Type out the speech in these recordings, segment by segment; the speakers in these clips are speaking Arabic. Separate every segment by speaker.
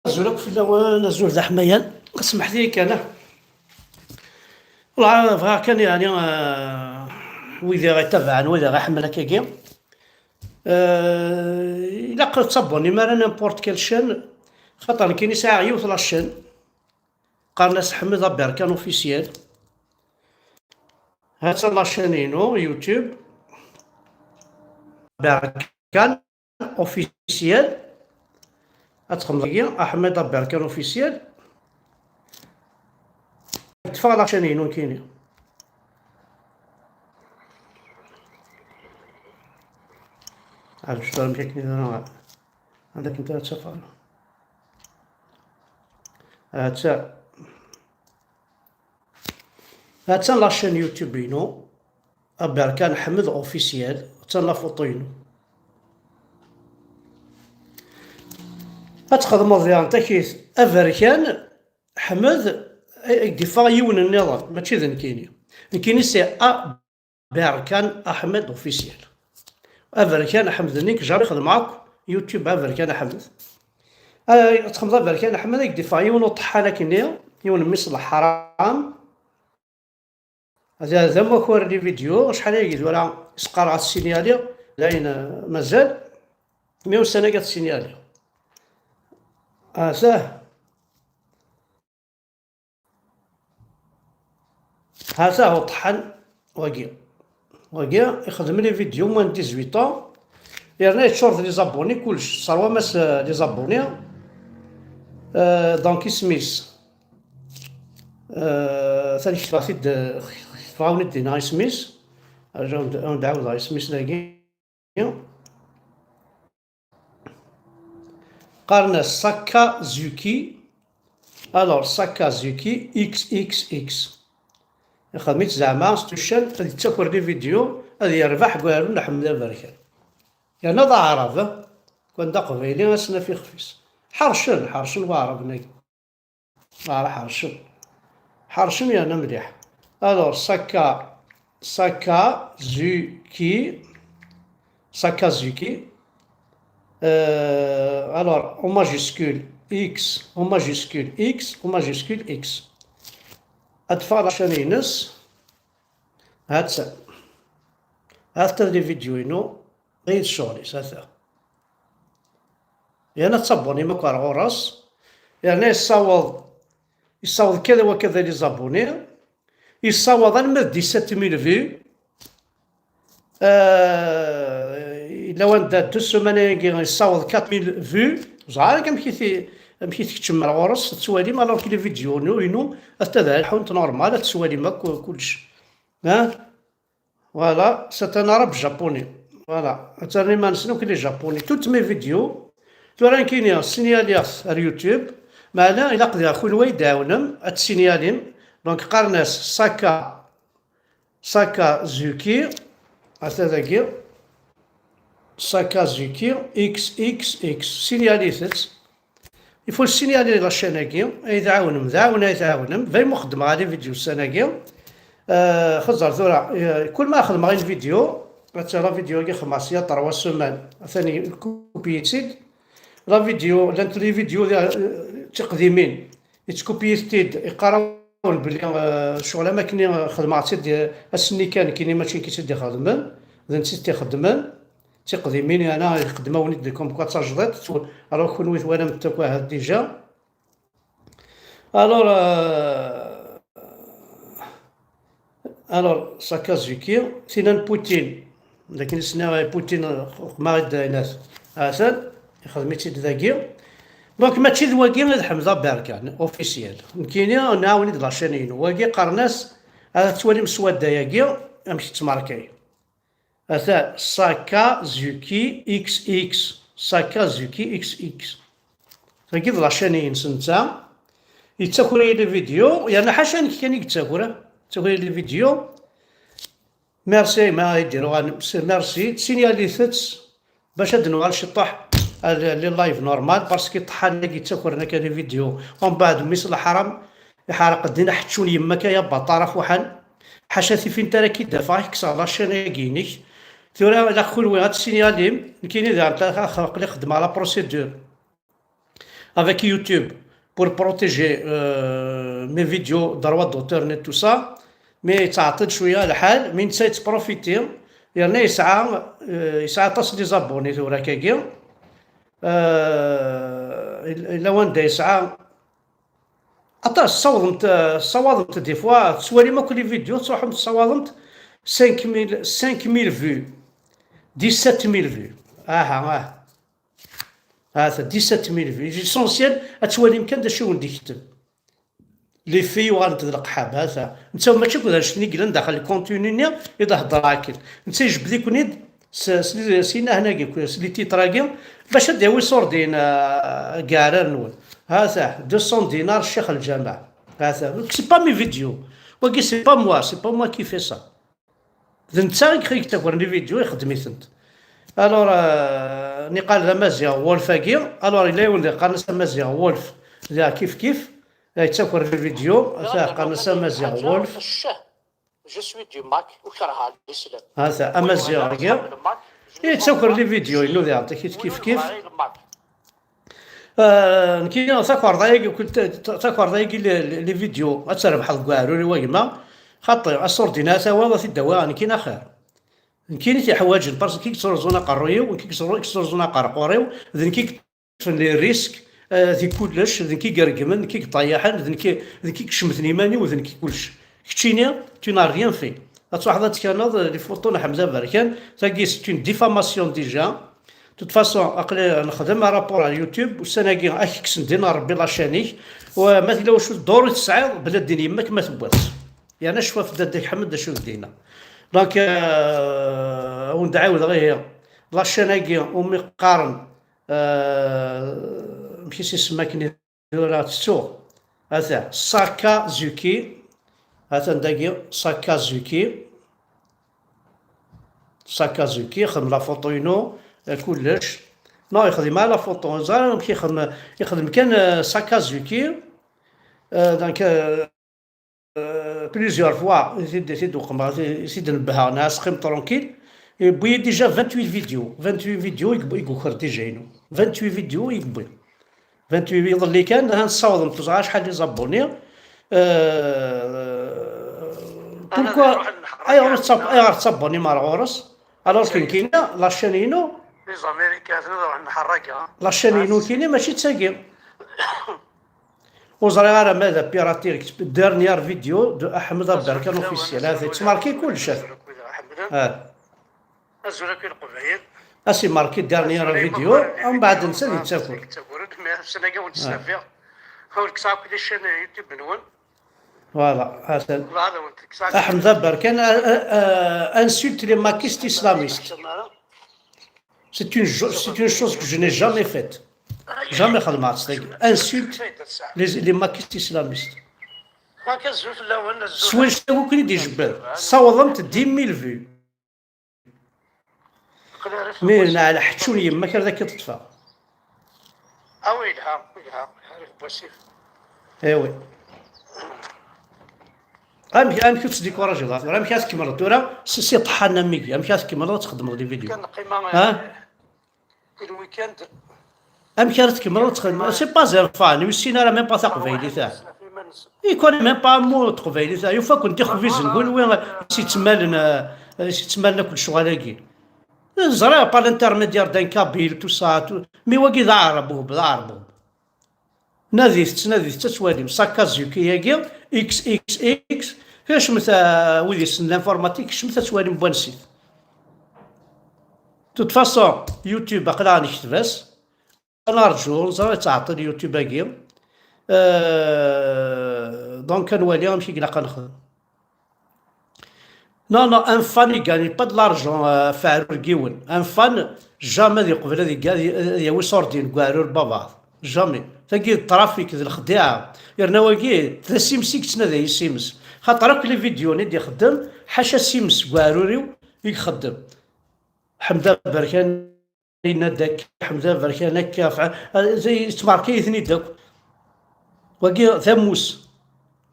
Speaker 1: نزولك في نزول ذا حميان. اسمح لي انا والله فغا كان يعني وإذا غيتابعني وإذا غيحمل هكاكيا إلا قلت تصبرني ما راه نيمبورت كيل شان. خاطر كاين ساعة يوث لاشين قناة حمد بركان اوفيسيال. هاتا لاشينينو يوتيوب بركان اوفيسيال. هتخمم احمد بركان اوفيسيال تفا لاشينينو كاينين. عاد شفتهم كيك انا عندك انت تسافر هاتا لاشين يوتيوب ينو بركان حمد اوفيسيال. حتى لا فوطوينو غتخدمو فيها نتا كيف افركان حمد يدفع يون النظام ماشي ذن كاينين سي بركان احمد اوفيسيال. افركان احمد نيك جاري يخدم معاك يوتيوب افركان احمد. تخمض افركان احمد يدفع يون وطحالة كينيا يون مثل الحرام. هذا ما كور لي فيديو شحال يجي ولا يسقر على السينيالي لاين مازال 100 سنة قد السينيالي. ساه هذا هو طحن واقي يخدم لي فيديو موان 18 ans. يعني يتشورت لي زابوني كلش صار ماس لي زابوني. دونك سميث ثاني خطاتيد خفاوني دينا هاي سميث ندعاود هاي سميث لاقي قارنا ساكا زوكي. الور ساكا زوكي اكس اكس اكس خدمت زعما ستوشان غادي تاكل لي فيديو غادي يربح قالوا نحمد بركان. يعني هذا عرب كون دا قبيلي اسنا في خفيس حرشن وعرب ناقي حرشن يعني مليح. الور ساكا زوكي alors en majuscule X en majuscule X en majuscule X. أدفع لاشين ينس هات لي فيديو ينو غير شغلي هذا. يعني تصبوني ما كار غراس يعني يصاوض كذا وكذا لي زابوني يصاوض المد 7000 فيو. إلا وان دا 2 سومانة يصاوض 4000 فيو. زعما مشيت تكتشم على غرس تسوالي ما لو كي فيديو ينو حتى حونت نورمال تسوالي ما كلش. فوالا سيت ان عرب جابوني. فوالا تاني ما نسنو كلي جابوني توت مي فيديو راه كاينين سينياليات على اليوتيوب معنا الا قدر اخويا الوالد يعاونهم السينيالين. دونك قارناس ساكا زوكي هذاكي ساكا زوكي اكس اكس اكس سينياليثت يفو السينيالي لا شاناكي يتعاونم يتعاونم في مخدم غادي فيديو السناكي. خزر ثورا كل ما خدم غير الفيديو مثلا فيديو كي خماسية 3 سومان ثاني كوبيتيد لا فيديو لانت لي فيديو تقديمين يتكوبيتيد يقراون بلي شغل ما كاين خدمات ديال السني كاين ماشي كيتدي خدمن اذا نسيت خدمن تقديمين انا يخدموا وليد كوم كوا تاجدت الوغ كون ويت وانا متكوا هاد ديجا. الور ساكازوكي سينان بوتين لكن سنا بوتين ما ناس اسد خدمتي ذاكي. دونك ماشي ذواكي غير حمزه بركان اوفيسيال كاينين نعاوني د لاشينين واكي قرناس هذا توالي مسوده ياكي امشي تماركاي. هذا ساكا زوكي اكس اكس ساكا زوكي اكس اكس هاكي د لاشينين سنتا يتاكل لي فيديو يعني حاشا كان يتاكل لي فيديو. ميرسي ما يديروا ميرسي سينياليثت باش هاد نوع الشطح لي لايف نورمال باسكو طحال لي تاكل كان لي فيديو ومن بعد مثل الحرام يحرق دينا حتشون يماك يا بطارخ وحن حاشا فين ترى كي دافع كسا لاشين كينيك ثورا لا كل وين هاد السينياليم كاين اذا خلق لي خدمه على بروسيدور avec YouTube pour protéger mes vidéos droits d'auteur et tout ça. مي تعطل شويه الحال من تبروفيتي يعني يسعى تصل لي زابوني ثورا كاكيا الا وين يسعى عطاش صوضمت دي فوا تصوري ما كل فيديو تروح صوضمت 5000 فيو 17000 فيو هذا 17000 فيو ليسونسيال تولي يمكن دا شو ندي كتب لي في وغنطلق حاب هذا انت ماشي كذا شني قلنا داخل الكونتيني يضح دراكل انت يجبد لك نيد سينا هنا لي تيتراكي باش داوي صور دين كارر نول هذا 200 دينار الشيخ الجامع هذا سي با مي فيديو وكي سي با موا كي في سا انت خليك تاكل لي فيديو يخدميتنت الور نقال لا مزيان وولف كي الور الا يولي قنص مزيان وولف لا كيف تاكل الفيديو قنص مزيان وولف
Speaker 2: جو سوي دو ماك وكرهها الاسلام
Speaker 1: هذا امازيغ كي تاكل لي فيديو انو يعطيك كيف نكي تاكل ضايق كنت تاكل ضايق لي فيديو تربح الكوارو ويما خاطر السوردينات هو في الدواء كاين خير كاين تي حوايج البرس كي كسرزونا قرويو وكي كسرزونا قرقوريو ذن كي لي ريسك ذي كلش ذن كي قرقمن كي طيحن ذن كي كشمثني ماني وذن كي كلش كتشيني tu n'as rien fait هاد كانوا لي فوتو حمزه بركان تاكي سي اون ديفاماسيون ديجا توت فاسون عقلي نخدم رابور على اليوتيوب وسناكي اكس ندينا ربي لاشانيك ومثلا واش الدور تسعى بلا دين يماك ما ثبتش يعني شوف في داك حمد شو دينا دونك وندعاود غير لاشانيك ومقارن ماشي اسمها كني دورات سو هذا ساكا زوكي هذا نداكي ساكازوكي خدم لا فوتوينو كلش نو يخدم مع لا فوتو زعما يخدم كان ساكازوكي دونك بليزيور فوا يزيد نبهها ناس قيم ترونكيل يبوي ديجا 28 فيديو يقوخر ديجا ينو 28 فيديو يقبل 28 يظل لي كان هنصاوض متوزعا شحال لي زابوني بوركوا اي تصبوني مع الغورس الوغ كاين لاشانينو
Speaker 2: لي زاميريكان نروح نحرقها
Speaker 1: لاشانينو كاين ماشي تساقي وزري راه ماذا بيراتير ديرنيير فيديو دو احمد البركان اوفيسيال هذا تماركي كلش
Speaker 2: ازولك القبعين
Speaker 1: اسي ماركي ديرنيير فيديو ومن بعد نسى اللي تاكل
Speaker 2: سنه كاع ونتسافر هاولك صاحب لي شان يوتيوب نون
Speaker 1: فوالا هذا احمد بركان انسولت لي ماكيست اسلاميست c'est une chose que je n'ai jamais faite jamais خدمت insulte les maquistes islamistes سوين شتاو كني دي جبال صوضمت 10000 فيو مي على حتشوني يما كان ذاك تطفى
Speaker 2: اويلها عارف بوسيف
Speaker 1: ايوي امشي تصديق راجل راه مشات كيما الدوره سي طحنا ميكي مشات كيما تخدم لي فيديو
Speaker 2: كان قيمه الويكاند
Speaker 1: امشات كيما تخدم سي با زير فان وسينا راه ميم با تقبيلي تاع يكون ميم با مو تقبيلي تاع يوفا كنت خفيز نقول وين سيتمالنا كل شغالاكي زرا با الانترميديار دان كابيل تو سا مي واكي ذا عربو ناديت تتوالي ساكازوكي ياكي اكس فاش مثلا ولي سن لانفورماتيك شمت توالي بوانسيت توت فاسون يوتيوب اقلا نكتباس انا رجل زرا تعطي اليوتيوب اكي دونك كنولي نمشي كنلقى نخدم Non, un fan, il ne gagne pas de l'argent, faire le guion. Un fan, jamais il peut dire il y a une sorte de guerre bavard. Jamais. تلقى الترافيك ذي الخداع يرنا واقي ذا سيمس ذا يسيمس خاطرك لي فيديو ندي يخدم حاشا سيمس كواروريو يخدم حمزه بركان داك حمزه بركان هكا زي تماركي ثني داك واقي ثموس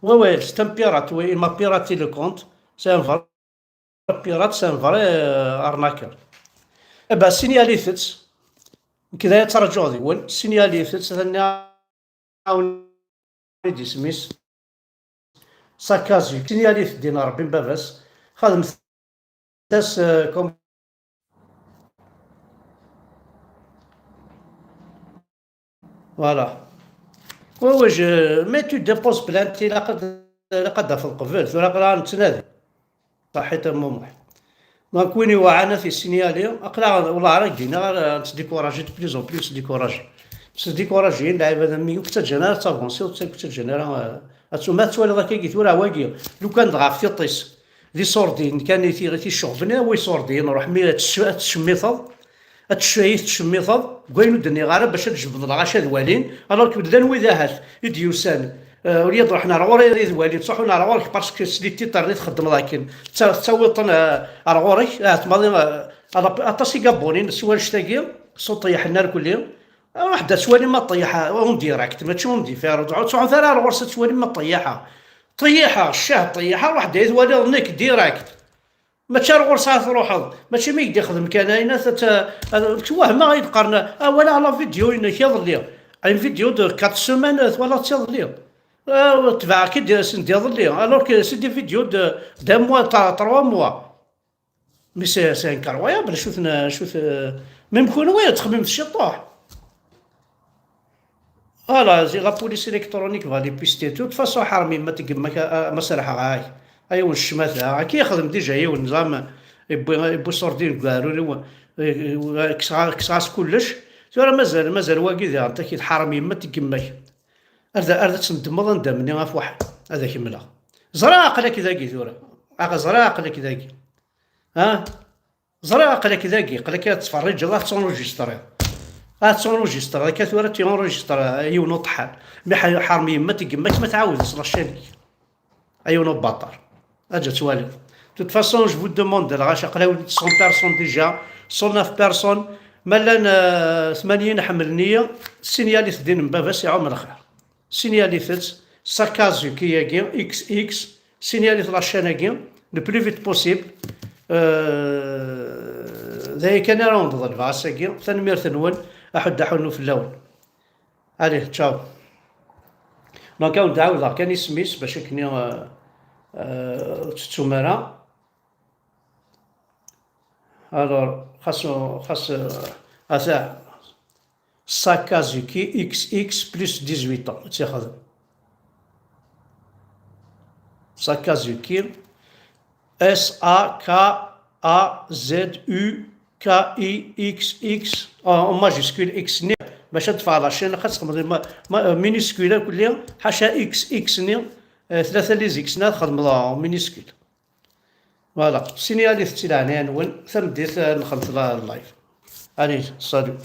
Speaker 1: وويل ستامبيرات وي ما بيراتي لو كونت سي ان فار بيرات سي ان فري ارناكر ابا سينياليثت كذا ترجعوا ذي سينياليثت ثاني دي سميس ساكازي سينيالي دينا ربي باباس خدم تاس كوم فوالا واش مي تو ديبوز بلانتي لقد في القبل ولا راه نتنادي صحيت مومح دونك وين يوعانا في السينيالي اقلا والله راه دينا تديكوراجي دو بليز اون بليس ديكوراجي ديكوراجيين لعيبه هذا مي كنت جانا تافونسي كنت جانا ما تولي ذاك كي تورا واقي لو كان ضعف تيطيس لي صوردين كان يتي شغفنا وي صوردين نروح مي تشميطض تشميطض كوينو دني غاره باش تجبد الغاشا الوالين الوغ كبدان ويداهات يديوسان وليد رحنا رغوري يريد والي تصحوا على رغورك باسكو سليتي طريت تخدم لكن تصوت رغورك تماضي اطاسي كابونين سوال شتاقي صوت طيح النار كل يوم واحده سوالي ما طيحها اون ديراكت ماشي اون ديفير تعود ثاني رغورس سوالي ما طيحها الشاه طيحها واحد يتوالي نيك ديراكت ما تشارغور ساعه روحض ماشي ما يقدر يخدم كان تواه ما غيقارن ولا على فيديو انك يظلي ان فيديو دو 4 سيمين ولا تظلي تبع كي دير ظلي الوغ كو سي دي فيديو دو موا 3 موا مي سي انكرويابل شوف ميم كون وين تخمم في الشطوح فوالا زي لا بوليس الكترونيك فالي بيستي تو فاسون حرمي ما تقمك مسرحه هاي ايوا الشماثه كي يخدم ديجا هي والنظام يبو صوردين كارو كساس كلش راه مازال واقي ذا انت كي الحرمي ما تقمك هذا تندمض ندمني غاف واحد هذا كملا زراق لك ذاكي ثورا زراق لك ذاكي زراق لك ذاكي قالك تفرج الله تونجستري تونجستر هكا ثورا تيونجستر يونو طحال مي حرمي ما تقمك ما تعاودش رشانك ايونو باطر اجا توالي توت فاسون جو vous demande الغاش قلاو 100 بيرسون ديجا 109 بيرسون مالان 80 حمل نيه سينياليت دين باباس يعوم الخير سينياليت ساكازو كياكي اكس اكس سينياليت لاشاناكي لو بلو فيت بوسيبل ذاي كان راوند ضل فاساكي تنمير تنون احد حنو في اللون عليه تشاو دونك عاود عاود كان يسميس باش كني تتسمرا الوغ خاص هذا ساكازوكي اكس اكس بلس 18 تيخدم ساكازوكي اس ا كا ا زد او كا اي اكس اكس اون ماجيسكول اكس ني باش تدفع لاشين خاص تخدم مينيسكولا كلها حاشا اكس اكس ني ثلاثه لي زيكسنا تخدم مينيسكول فوالا سينياليت تي العنان ثم ديت نخلط اللايف عليه صالو.